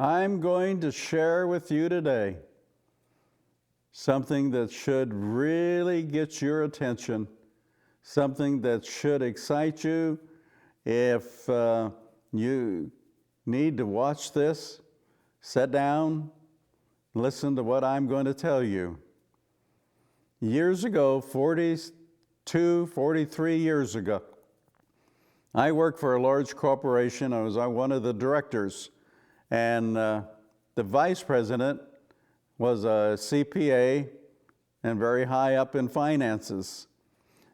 I'm going to share with you today something that should really get your attention, something that should excite you. If you need to watch this, sit down, listen to what I'm going to tell you. Years ago, 43 years ago, I worked for a large corporation. I was one of the directors, and the vice president was a CPA and very high up in finances.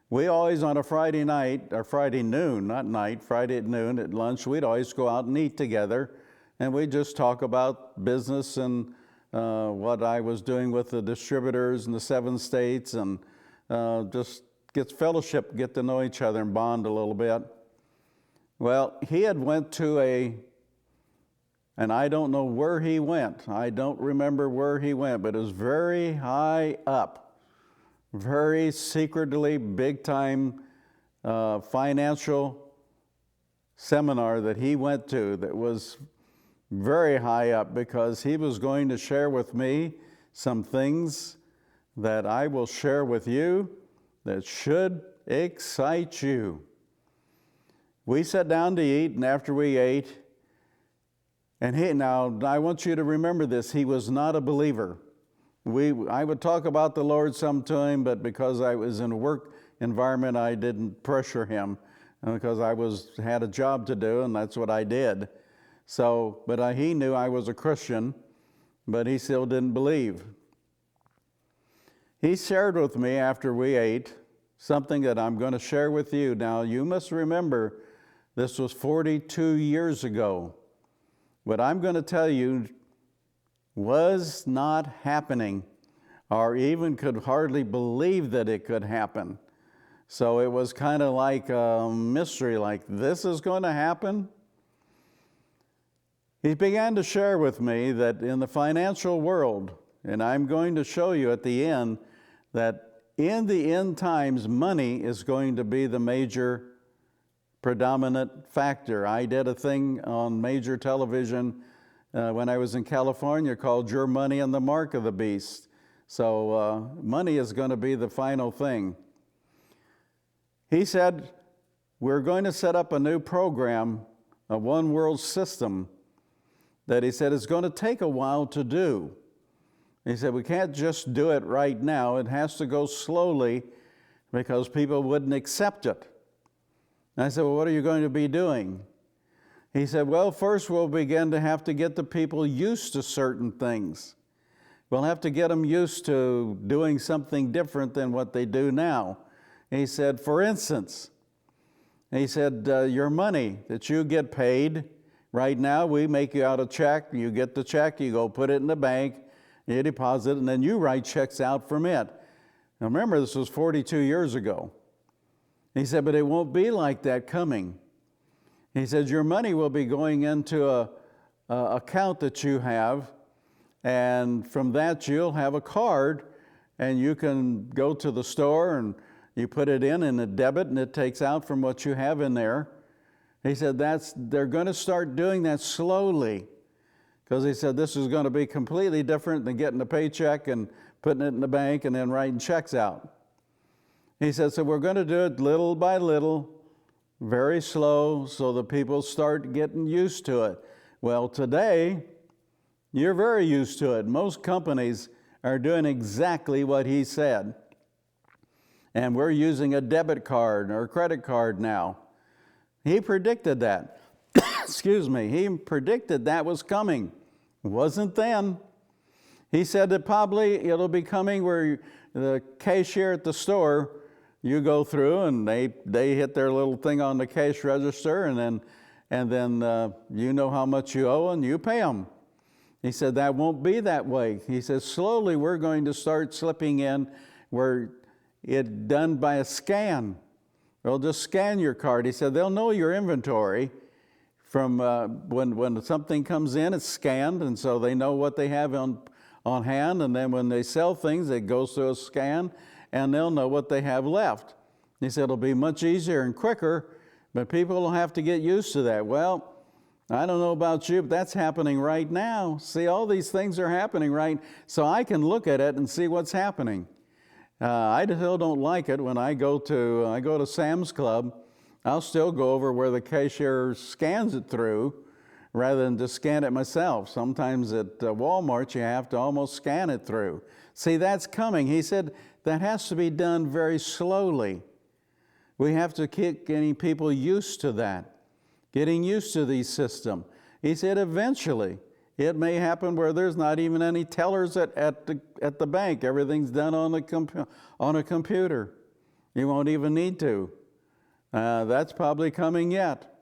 We always, on a Friday night, or Friday noon, not night, Friday at noon at lunch, we'd always go out and eat together, and we'd just talk about business and what I was doing with the distributors in the 7 states, and just get fellowship, get to know each other and bond a little bit. Well, he had went to and I don't know where he went. I don't remember where he went, but it was very high up, very secretly big-time financial seminar that he went to that was very high up, because he was going to share with me some things that I will share with you that should excite you. We sat down to eat, and after we ate, and now I want you to remember this, he was not a believer. I would talk about the Lord sometime, but because I was in a work environment, I didn't pressure him, because I had a job to do, and that's what I did. So, but he knew I was a Christian, but he still didn't believe. He shared with me after we ate something that I'm going to share with you. Now, you must remember, this was 42 years ago. What I'm going to tell you was not happening, or even could hardly believe that it could happen. So it was kind of like a mystery, like, this is going to happen? He began to share with me that in the financial world, and I'm going to show you at the end, that in the end times, money is going to be the major predominant factor. I did a thing on major television when I was in California called Your Money and the Mark of the Beast. So money is going to be the final thing. He said, we're going to set up a new program, a one world system, that he said is going to take a while to do. He said, we can't just do it right now. It has to go slowly, because people wouldn't accept it. And I said, well, what are you going to be doing? He said, well, first we'll begin to have to get the people used to certain things. We'll have to get them used to doing something different than what they do now. He said, for instance, he said, your money that you get paid, right now we make you out a check, you get the check, you go put it in the bank, you deposit it, and then you write checks out from it. Now remember, this was 42 years ago. He said, but it won't be like that coming. He said, your money will be going into a account that you have, and from that you'll have a card, and you can go to the store and you put it in and a debit, and it takes out from what you have in there. He said they're going to start doing that slowly, because he said this is going to be completely different than getting a paycheck and putting it in the bank and then writing checks out. He said, so we're going to do it little by little, very slow, so the people start getting used to it. Well, today, you're very used to it. Most companies are doing exactly what he said. And we're using a debit card or a credit card now. He predicted that. Excuse me. He predicted that was coming. It wasn't then. He said that probably it'll be coming where the cashier at the store, you go through and they hit their little thing on the cash register, and then you know how much you owe and you pay them. He said that won't be that way. He said slowly we're going to start slipping in where it's done by a scan. They'll just scan your card. He said they'll know your inventory from when something comes in, it's scanned, and so they know what they have on hand, and then when they sell things, it goes through a scan, and they'll know what they have left. He said it'll be much easier and quicker, but people will have to get used to that. Well, I don't know about you, but that's happening right now. See, all these things are happening right, so I can look at it and see what's happening. I still don't like it when I go to Sam's Club. I'll still go over where the cashier scans it through rather than just scan it myself. Sometimes at Walmart you have to almost scan it through. See, that's coming. He said that has to be done very slowly. We have to keep getting people used to that, getting used to the system. He said eventually it may happen where there's not even any tellers at the bank. Everything's done on a computer. You won't even need to. That's probably coming yet.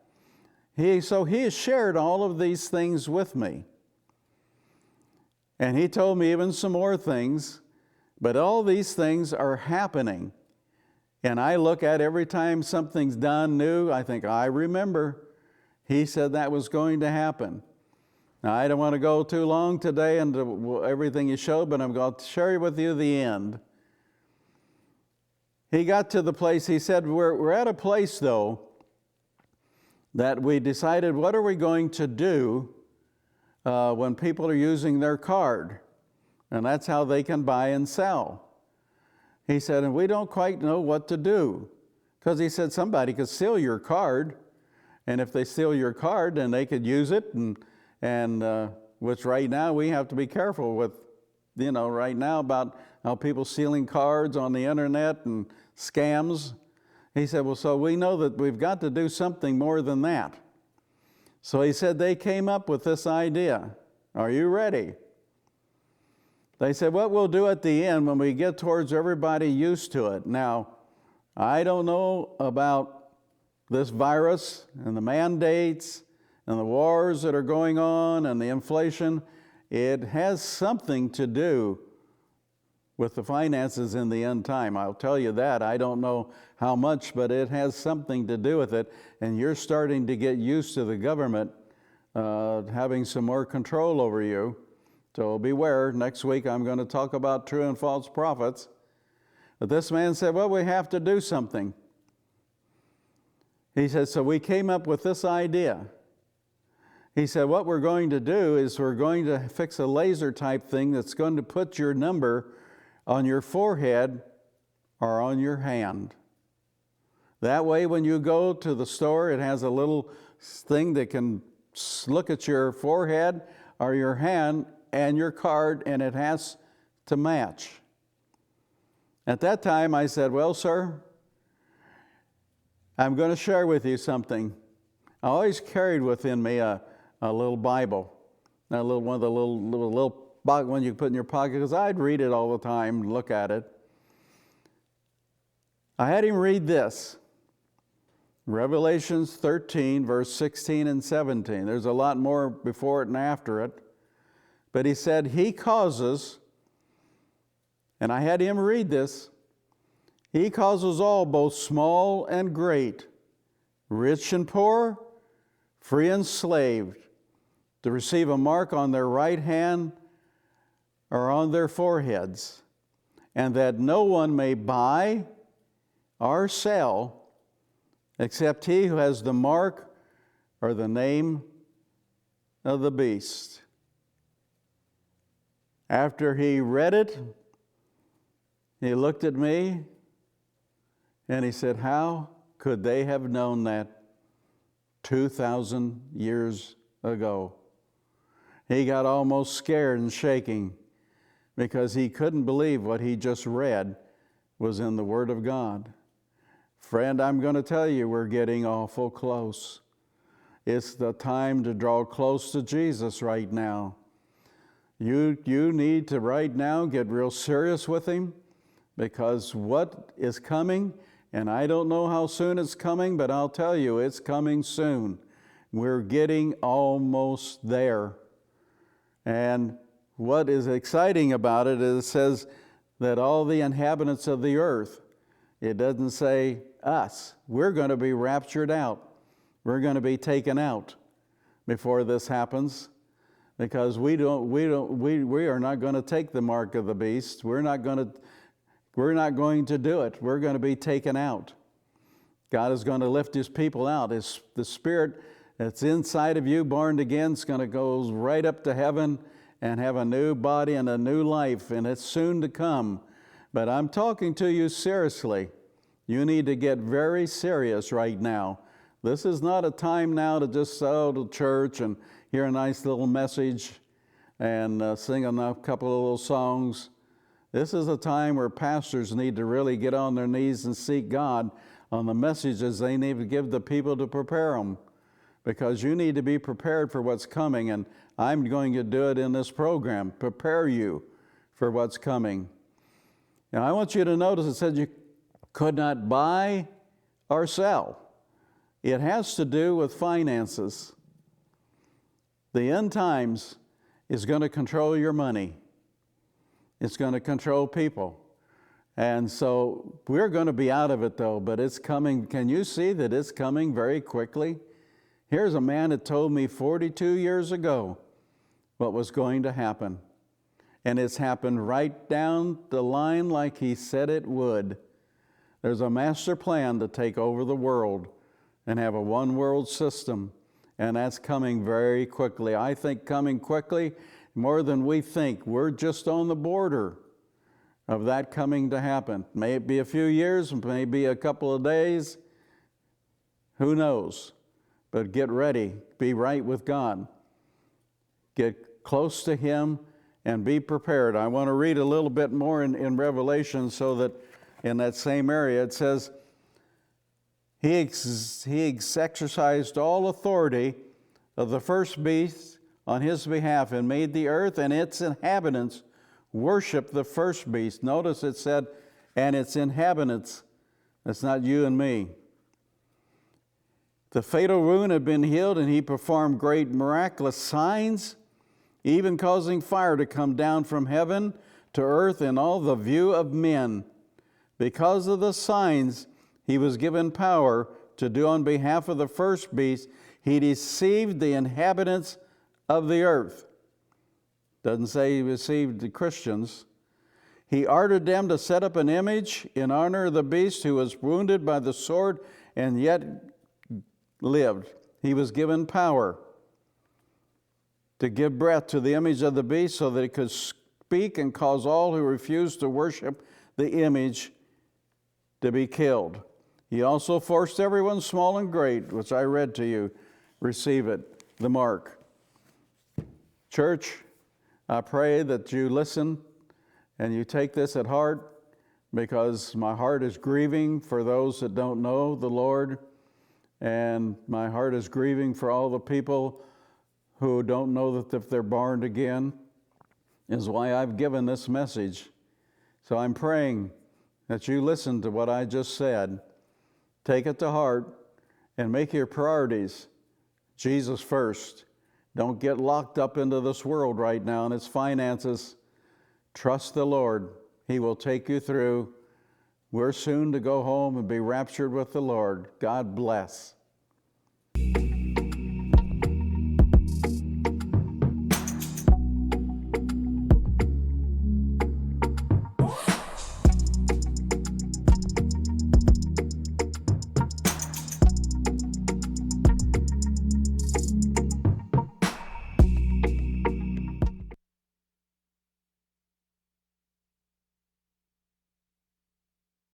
So he has shared all of these things with me. And he told me even some more things, but all these things are happening. And I look at every time something's done new, I think, I remember he said that was going to happen. Now, I don't want to go too long today into everything he showed, but I'm going to share with you the end. He got to the place, he said, we're at a place, though, that we decided, what are we going to do when people are using their card? And that's how they can buy and sell. He said, and we don't quite know what to do. Because he said somebody could steal your card, and if they steal your card, then they could use it, and which right now we have to be careful with, right now about how people stealing cards on the internet and scams. He said, well, so we know that we've got to do something more than that. So he said they came up with this idea. Are you ready? They said, what we'll do at the end when we get towards everybody used to it. Now, I don't know about this virus and the mandates and the wars that are going on and the inflation. It has something to do with the finances in the end time. I'll tell you that. I don't know how much, but it has something to do with it. And you're starting to get used to the government having some more control over you. So beware. Next week I'm going to talk about true and false prophets. But this man said, well, we have to do something. He said, so we came up with this idea. He said, what we're going to do is we're going to fix a laser type thing that's going to put your number on your forehead or on your hand. That way, when you go to the store, it has a little thing that can look at your forehead or your hand and your card, and it has to match. At that time, I said, well, sir, I'm going to share with you something. I always carried within me a little Bible, one of the little one you put in your pocket, because I'd read it all the time and look at it. I had him read this, Revelations 13, verse 16 and 17. There's a lot more before it and after it. But he said, he causes, and I had him read this, he causes all, both small and great, rich and poor, free and slave, to receive a mark on their right hand or on their foreheads, and that no one may buy or sell except he who has the mark or the name of the beast. After he read it, he looked at me and he said, how could they have known that 2,000 years ago? He got almost scared and shaking because he couldn't believe what he just read was in the Word of God. Friend, I'm going to tell you, we're getting awful close. It's the time to draw close to Jesus right now. You need to right now get real serious with Him, because what is coming, and I don't know how soon it's coming, but I'll tell you, it's coming soon. We're getting almost there. And what is exciting about it is it says that all the inhabitants of the earth, it doesn't say us. We're going to be raptured out. We're going to be taken out before this happens, because we are not going to take the mark of the beast. We're not going to do it. We're going to be taken out. God is going to lift His people out. The Spirit that's inside of you, born again, is going to go right up to heaven and have a new body and a new life, and it's soon to come. But I'm talking to you seriously. You need to get very serious right now. This is not a time now to just go to church and hear a nice little message and sing a couple of little songs. This is a time where pastors need to really get on their knees and seek God on the messages they need to give the people to prepare them, because you need to be prepared for what's coming, and I'm going to do it in this program, prepare you for what's coming. Now, I want you to notice it said you could not buy or sell. It has to do with finances. The end times is going to control your money. It's going to control people. And so we're going to be out of it, though, but it's coming. Can you see that it's coming very quickly? Here's a man that told me 42 years ago what was going to happen. And it's happened right down the line like he said it would. There's a master plan to take over the world and have a one world system. And that's coming very quickly. I think coming quickly more than we think. We're just on the border of that coming to happen. May it be a few years, maybe a couple of days. Who knows? But get ready. Be right with God. Get close to Him and be prepared. I want to read a little bit more in Revelation, so that in that same area it says, He exercised all authority of the first beast on His behalf, and made the earth and its inhabitants worship the first beast. Notice it said, and its inhabitants. That's not you and me. The fatal wound had been healed, and He performed great miraculous signs, even causing fire to come down from heaven to earth in all the view of men. Because of the signs He was given power to do on behalf of the first beast, He deceived the inhabitants of the earth. Doesn't say He deceived the Christians. He ordered them to set up an image in honor of the beast who was wounded by the sword and yet lived. He was given power to give breath to the image of the beast so that it could speak and cause all who refused to worship the image to be killed. He also forced everyone, small and great, which I read to you, receive it, the mark. Church, I pray that you listen and you take this at heart, because my heart is grieving for those that don't know the Lord, and my heart is grieving for all the people who don't know that if they're born again, is why I've given this message. So I'm praying that you listen to what I just said, take it to heart, and make your priorities Jesus first. Don't get locked up into this world right now and its finances. Trust the Lord. He will take you through. We're soon to go home and be raptured with the Lord. God bless.